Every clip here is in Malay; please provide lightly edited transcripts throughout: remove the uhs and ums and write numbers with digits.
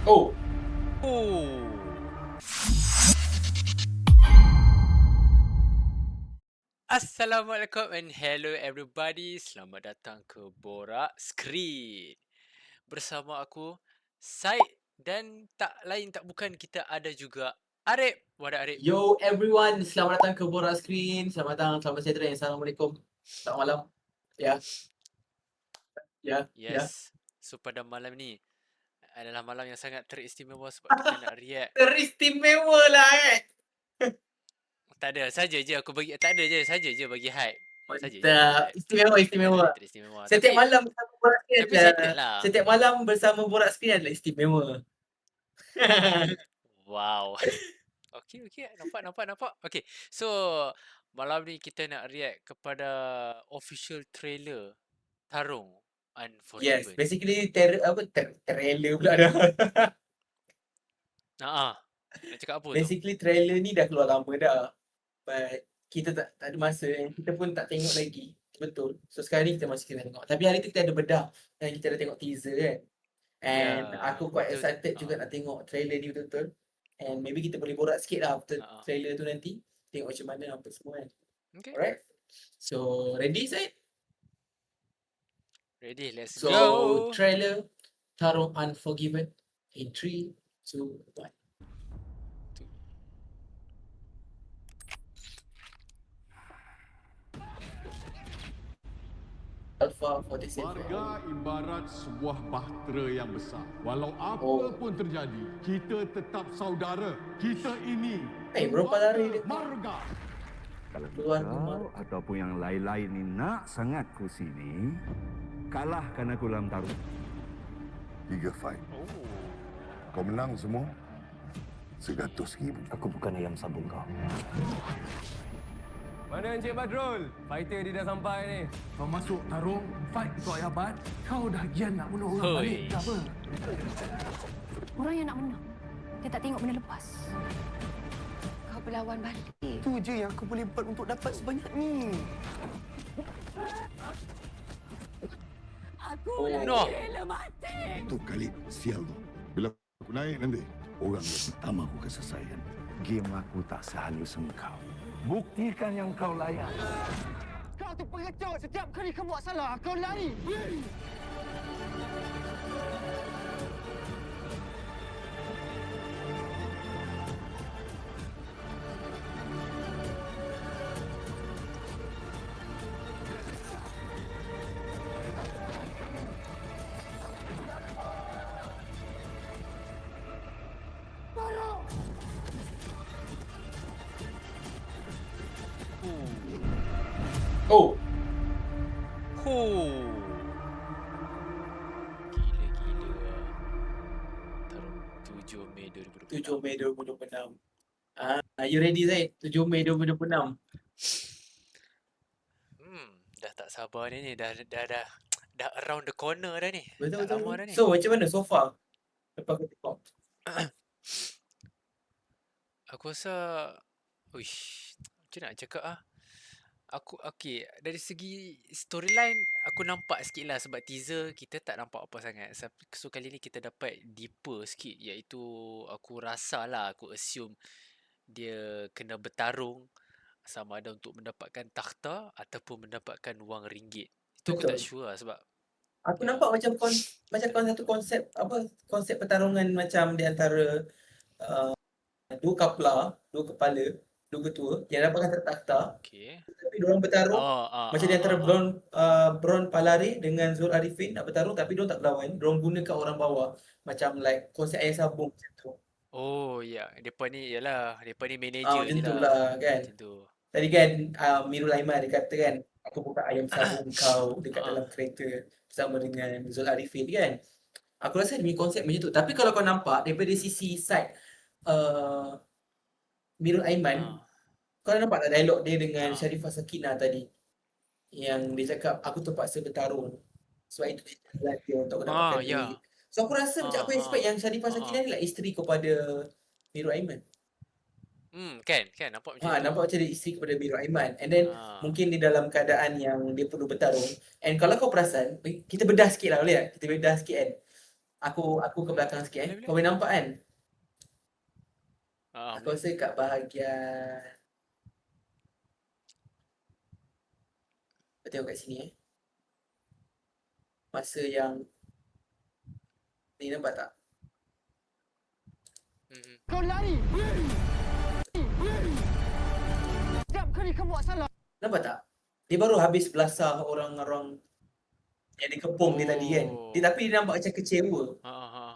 Oh, Oh. Assalamualaikum and hello everybody. Selamat datang ke Borak Screen. Bersama aku Said dan tak lain tak bukan kita ada juga Arif. Wadah Arif. yo everyone, selamat datang ke Borak Screen. Selamat datang, selamat sejahtera, Assalamualaikum. Selamat malam. Ya, ya. Yes. So pada malam ni adalah malam yang sangat teristimewa sebab kita nak react. Teristimewa lah Tak ada, saja je aku bagi, tak ada je, saja je bagi hype. Saja je bagi Mantap. hype. Istimewa, Takkan ada istimewa. yang teristimewa. Setiap malam bersama Borak Screen Tapi adalah, excited lah. setiap malam bersama Borak Screen adalah istimewa. Wow. Okey. Nampak. Okey. So, malam ni kita nak react kepada official trailer Tarung Yes, Unforgiven. basically trailer pula dah. Nak cakap apa tu? Basically trailer ni dah keluar lama dah. But kita tak ada masa and kita pun tak tengok lagi. Betul. So sekarang ni kita masih kena tengok. Tapi hari tu kita ada bedah dan kita dah tengok teaser kan. And Ya, aku quite betul. excited juga nak tengok trailer ni betul-betul. And maybe kita boleh borak sikit lah after trailer tu nanti. Tengok macam mana apa semua kan. Okay. Alright. So ready Syed? Ready, let's So go. trailer Tarung Unforgiven in 3, 2, 1. Alpha 47. Warga ibarat sebuah bahtera yang besar. Walau apa Oh. pun terjadi, kita tetap saudara. Kita ini berapa lari dia? marga. Kalau Keluar kau rumah. ataupun yang lain-lain ni nak sangat ku sini, kalahkan aku dalam tarung. 3 fight. Oh. Kau menang semua, 100,000. Aku bukan ayam sabung kau. Mana Encik Badrul? Fighter dia dah sampai ni. Kau masuk tarung, fight untuk Ayabat. Kau dah gian nak bunuh orang Hoi. balik ke apa? Orang yang nak menang, dia tak tengok benda lepas. Kau berlawan balik. Itu je yang aku boleh buat untuk dapat sebanyak ni. Aku No. rela mati. Tu kali sial tu. Bila aku naik nanti, orang yang pertama aku kasih sayang. Game aku tak sehalus engkau. Buktikan yang kau layak. Kau tu pengecut. Setiap kali kau buat salah, kau lari. Oh, Huh. Gila. Tarung 7 Mei 2026. 7 Mei 2026. Are you ready Zaid? 7 Mei 2026. Dah tak sabar ni. Dah around the corner dah ni. Betul Tak betul. lama dah ni. So macam mana so far? Lepas kau tengok. Aku rasa uish, macam nak cakap aku okey, dari segi storyline aku nampak sikit lah sebab teaser kita tak nampak apa sangat. So kali ni kita dapat deeper sikit, iaitu aku rasa lah, aku assume dia kena bertarung sama ada untuk mendapatkan takhta ataupun mendapatkan wang ringgit. Itu aku tak Betul. sure lah sebab Aku Ya. nampak macam satu konsep pertarungan macam di antara dua kepala, dua ketua yang dapatkan takhta. okey. Tapi diorang bertarung macam di antara Bron Palare dengan Zul Arifin nak bertarung tapi diorang tak berlawan. Diorang gunakan orang bawah macam like konsep ayah sabung macam tu. Oh ya, depa ni ialah depa ni manager Macam je tu lah. lah kan. Macam tu. Tadi kan Mirul Aiman dia kata kan, aku buka ayam sabung kau dekat Ah. dalam kereta bersama dengan Zul Arifin kan. Aku rasa dia punya konsep macam tu. Tapi kalau kau nampak daripada sisi side Mirul Aiman, kau nampak tak dialog dia dengan Sharifah Sakina tadi? Yang dia cakap, aku terpaksa bertarung. Sebab itu jalan dia untuk mendapatkan ya. duit. So aku rasa macam aku expect yang Sharifah Sakina ni lah isteri kepada Mirul Aiman. Kan nampak macam tu. Nampak macam dia isteri kepada Mirul Aiman. And then mungkin di dalam keadaan yang dia perlu bertarung. And kalau kau perasan, kita bedah sikit lah boleh tak? Kita bedah sikit kan. Aku ke belakang sikit Boleh, Kau boleh nampak kan? Aku boleh. rasa kat bahagian Kau tengok kat sini Masa yang ni nampak tak? Kau lari! Setiap kali kau buat salah, Nampak tak? Dia baru habis belasah orang-orang yang dikepung dia tadi kan. Tapi dia nampak macam kecewa.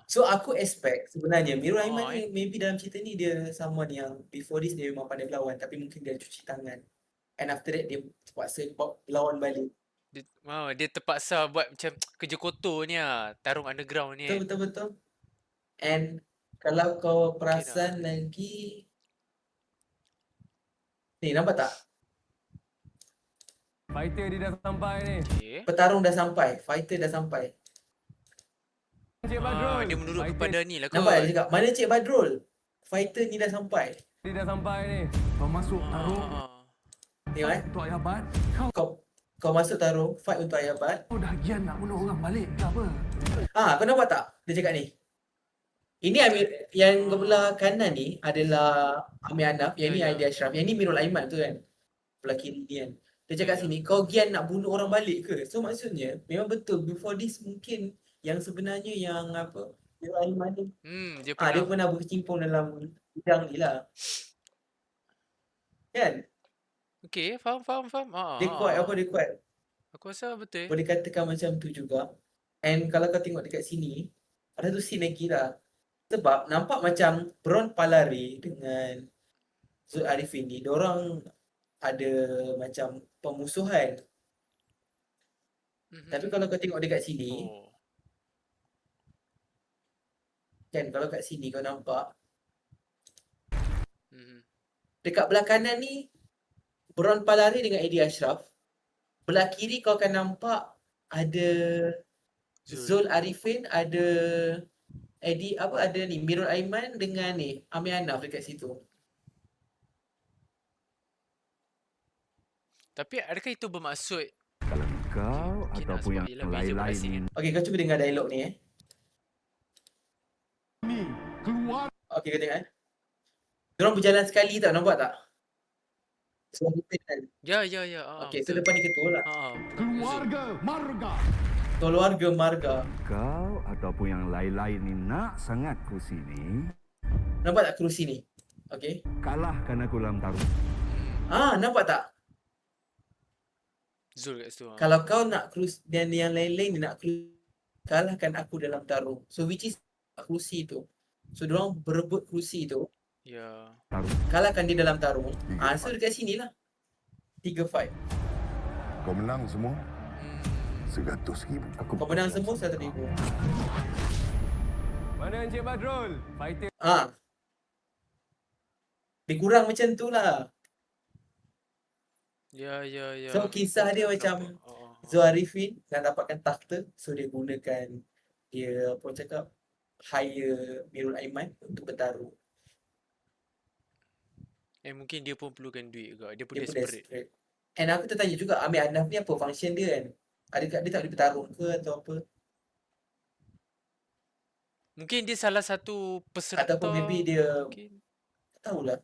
So aku expect sebenarnya Mirul Aiman ni maybe dalam cerita ni dia someone yang before this dia memang pandai berlawan tapi mungkin dia cuci tangan. And after that dia terpaksa berlawan balik. Dia terpaksa buat macam kerja kotor ni lah. Tarung underground ni. Betul. And kalau kau perasan lagi ni nampak tak? Fighter dia dah sampai ni. Okay. Petarung dah sampai, fighter dah sampai. Encik Badrul. Dia menurut Fighter kepada ni lah kot. Nampak dia cakap, mana Cik Badrul? Fighter ni dah sampai. dia dah sampai ni. Kau masuk tarung, Tengok Untuk ayah Bat, Kau masuk tarung, fight untuk Ayah Bat. kau dah gian nak bunuh orang balik ke apa? Kau nampak tak? Dia cakap ni. Ini Amir, yang belah kanan ni adalah Amir Anaf, yang ni Aidil Ashraf, yang ni Mirul Aiman tu kan. Belah kiri ni kan. Dia cakap sini, kau gian nak bunuh orang balik ke? So maksudnya, memang betul before this mungkin yang sebenarnya yang apa, Mirul Aiman ni. Dia Dia pernah berkecimpung dalam bidang ni lah. Kan? Okay, faham. Dia kuat, dia kuat. Aku rasa betul. Boleh katakan macam tu juga. And kalau kau tengok dekat sini, ada tu scene lagi lah. Sebab nampak macam Bron Palare dengan Zul Arifin ni, diorang ada macam pemusuhan. Tapi kalau kau tengok dekat sini, kan kalau kat sini kau nampak, dekat belah kanan ni, Bron Palare dengan Aidil Ashraf. Belah kiri kau akan nampak ada Zul Arifin, ada ada ni Mirul Aiman dengan ni Amir Anaf dekat situ. Tapi adakah itu bermaksud Kalau kau mungkin lah ataupun sebab yang ialah beza belah sini. lain-lain Okey, kau cuba dengar dialog ni Ni keluar. Okey, kau tengok Diorang berjalan sekali tau, nampak tak? Zul Arifin kan. Ya. Okey, so depan ni ketua lah. Keluarga Marga. Keluarga Marga. kau ataupun yang lain-lain ni nak sangat kerusi ni, Nampak tak kerusi ni? Okey. kalahkan aku dalam tarung. Nampak tak? Zul kat situ. Kalau kau nak kerusi dan yang lain-lain ni nak kerusi, kalahkan aku dalam tarung. So which is kerusi tu. So diorang berebut kerusi tu. Ya. Kalahkan dia dalam tarung. Tiga So dekat sini lah. 3 fight. Kau menang semua. 100,000. Kau menang semua 100,000. Mana Encik Badrul? Fighter Dia kurang macam tu lah. Ya. So kisah dia macam Zul Arifin nak dapatkan takhta. So dia gunakan dia hire Mirul Aiman untuk bertarung. Mungkin dia pun perlukan duit juga. Dia pun Dia pun desperate. desperate. And aku tertanya juga Amir Anaf ni apa function dia kan? Adakah dia tak boleh bertarung ke atau apa? Mungkin dia salah satu peserta. Ataupun maybe dia Mungkin tak tahulah.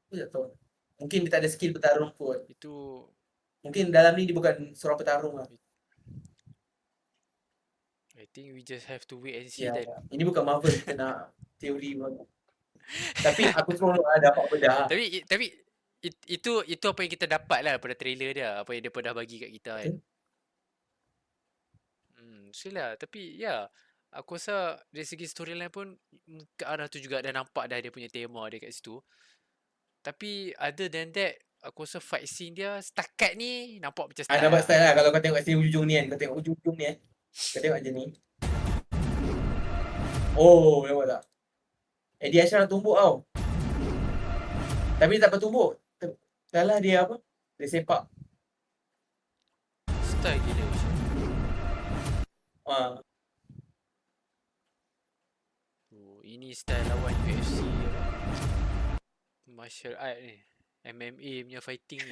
Aku tak tahu. Mungkin dia tak ada skill bertarung pun. itu. Mungkin dalam ni dia bukan seorang petarung lah. I think we just have to wait and see Ya, then. ini bukan Marvel kita nak teori pun. Tapi aku seronok lah dapat benda. Tapi itu apa yang kita dapat lah pada trailer dia. Apa yang dia pernah bagi kat kita kan. Sila. Tapi ya, aku rasa dari segi storyline pun ke arah tu juga dah nampak dah dia punya tema dia kat situ. Tapi other than that, aku rasa fight scene dia setakat ni nampak macam style. Nampak style lah kalau kau tengok kat sini ujung ni kan. Kau tengok ujung ni kan. Kau tengok je ni. Oh, nampak tak? Aidil Ashraf nak tumbuk tau. Tapi dia tak bertumbuk. Salah dia apa? Dia sepak. Style gila macam. Ini style lawan UFC martial art ni. MMA punya fighting ni.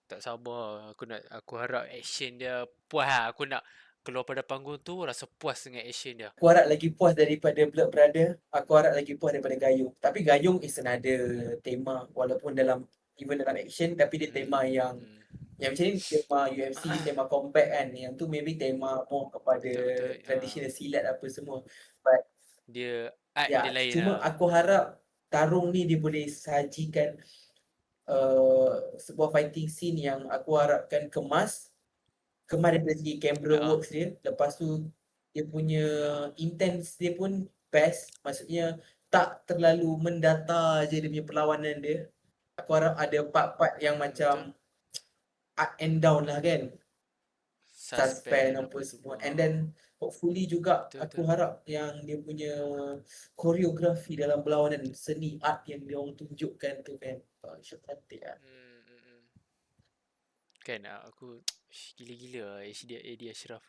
Tak sabar. Aku harap action dia puas lah. Aku nak keluar pada panggung tu rasa puas dengan action dia. Aku harap lagi puas daripada Blood Brother. Aku harap lagi puas daripada Gayung. Tapi Gayung is another tema. Walaupun even dalam action, tapi dia tema yang macam ni tema UFC, tema combat kan. Yang tu maybe tema more kepada Betul-betul. traditional silat apa semua. But Dia art ya, dia lain cuma lah. aku harap tarung ni dia boleh sajikan sebuah fighting scene yang aku harapkan kemas daripada segi camera works dia. Lepas tu dia punya intense dia pun best. Maksudnya tak terlalu mendata je dia punya perlawanan dia. Aku harap ada part-part yang macam up and down lah kan. Suspend apa semua. And then hopefully juga aku harap yang dia punya koreografi dalam berlawanan, seni art yang dia orang tunjukkan tu kan. Cantik lah. Kan aku gila-gila AD Ashraf.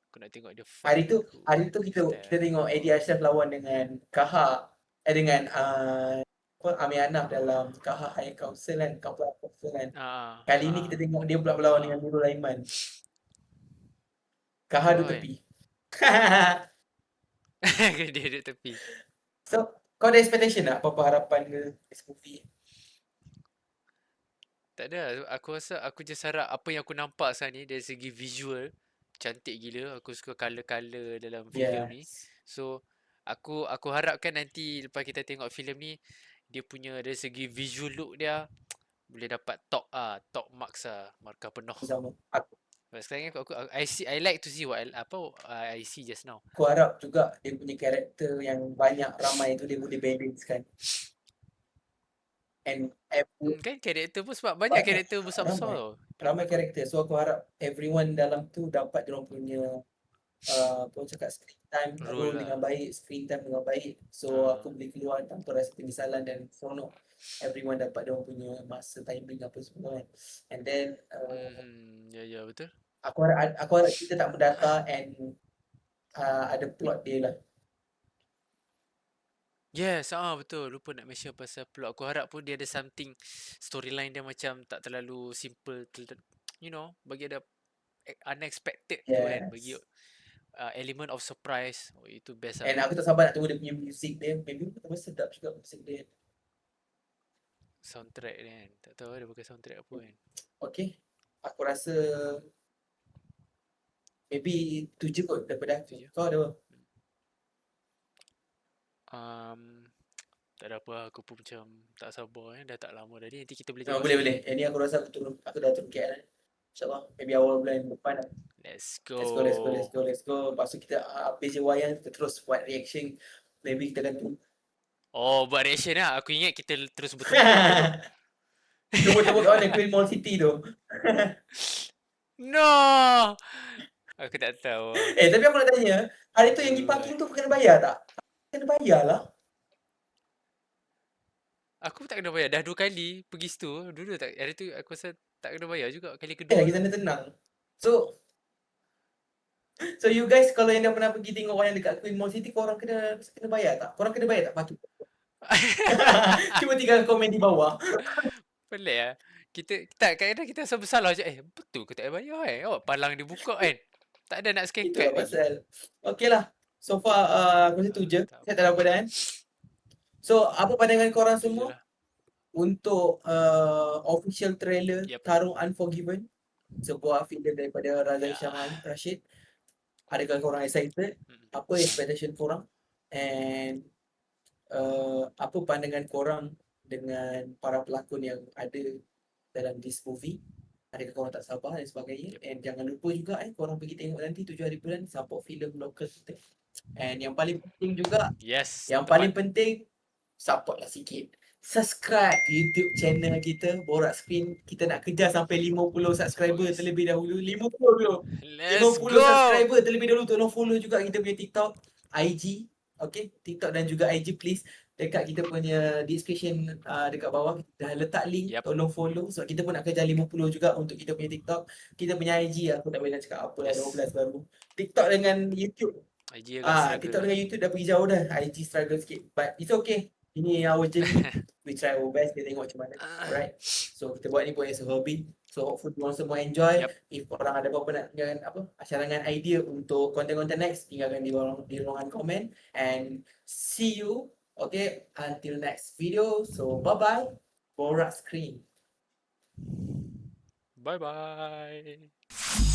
Aku nak tengok dia Hari fight. tu kita tengok Eddie Ashraf lawan dengan Kaha dengan Amir Anaf dalam Kaha High Council kan, Couple Council kan. Kali ni kita tengok dia pula berlawan dengan Nurul Aiman. Kaha duduk tepi. Dia duduk tepi. So, kau ada expectation tak? Apa-apa harapan ke this movie? Tak ada. Aku rasa aku just harap apa yang aku nampak sekarang ni dari segi visual cantik gila. Aku suka colour-colour dalam filem ni. So aku harapkan nanti lepas kita tengok filem ni dia punya dari segi visual look dia boleh dapat top marks markah penuh. Sama. Sekarang ni I like to see what I see just now. Aku harap juga dia punya karakter yang banyak ramai tu dia boleh balance kan. And kan karakter pun sebab banyak karakter besar-besar tau. Ramai karakter. So aku harap everyone dalam tu dapat diorang punya screen time role dengan baik, screen time dengan baik. So aku boleh keluar tanpa rasa penyesalan dan seronok. Everyone dapat diorang punya masa timing apa semua kan. And then ya betul. Aku harap kita tak mendata and ada plot dia lah. Yes, betul. Lupa nak mention pasal plot. Aku harap pun dia ada something storyline dia macam tak terlalu simple, bagi ada unexpected tu kan, bagi element of surprise. Itu best And aku tak sabar nak tunggu dia punya music dia. Maybe tambah sedap juga music dia. Soundtrack dia kan. Tak tahu dia pakai soundtrack apa kan. Okay. Aku rasa maybe tu je kot daripada aku. Kau ada apa? Tak ada apa. Aku pun macam tak sabar dah tak lama tadi. Nanti kita boleh tengok. Boleh. Ini aku rasa aku dah turun KL. InsyaAllah. Maybe awal bulan depan lah. Let's go. Lepas tu kita habis je wayang, kita terus buat reaction. Maybe kita akan tunggu. Buat reaction lah. Aku ingat kita terus betul. Tunggu kat mana Queen Mall City tu. No. Aku tak tahu. Tapi aku nak tanya, hari tu yang pergi parking tu kena bayar tak? Kena bayar lah. Aku tak kena bayar. Dah 2 kali pergi situ. Dulu tak. Hari tu aku rasa tak kena bayar juga. Kali kedua. Kita tenang. So you guys kalau yang dah pernah pergi tengok wayang dekat Queen Mall City, korang kena bayar tak? Korang kena bayar tak parking? Cuba tinggal komen di bawah. Pelik lah. Kadang-kadang kita rasa bersalah je. Betul ke tak payah bayar palang dibuka kan. Tak ada nak scan Itulah card pasal. Okay lah. So far aku rasa tu je. Saya tak ada apa dah kan. So apa pandangan korang semua untuk official trailer Tarung Unforgiven, sebuah filem daripada Razak Syah Rashid? Adakah korang excited? Apa expectation korang? And apa pandangan korang dengan para pelakon yang ada dalam this movie? Adakah korang tak sabar dan sebagainya? And jangan lupa juga korang pergi tengok nanti 7 hari bulan, support filem lokal kita. And yang paling penting juga, paling penting, support lah sikit. Subscribe YouTube channel kita, Borak Screen. Kita nak kejar sampai 50 subscriber terlebih dahulu. 50 dulu. 50 subscriber terlebih dahulu. Tolong follow juga kita punya TikTok, IG. Okay, TikTok dan juga IG please. Dekat kita punya description dekat bawah dah letak link. Tolong follow. Sebab kita pun nak kejar 50 juga untuk kita punya TikTok. Kita punya IG aku tak boleh nak cakap apa lah, 12 baru. TikTok dengan YouTube. TikTok dengan YouTube dah pergi jauh dah. IG struggle sikit. But it's okay. Ini our journey. We try our best, kita tengok macam mana. Alright. So kita buat ni pun as a hobby. So hopefully korang semua enjoy. Yup. If korang ada apa-apa nak tinggalkan cadangan idea untuk konten-konten next, tinggalkan di ruangan komen. And see you, okay, until next video. So bye-bye. Borak Screen. Bye bye.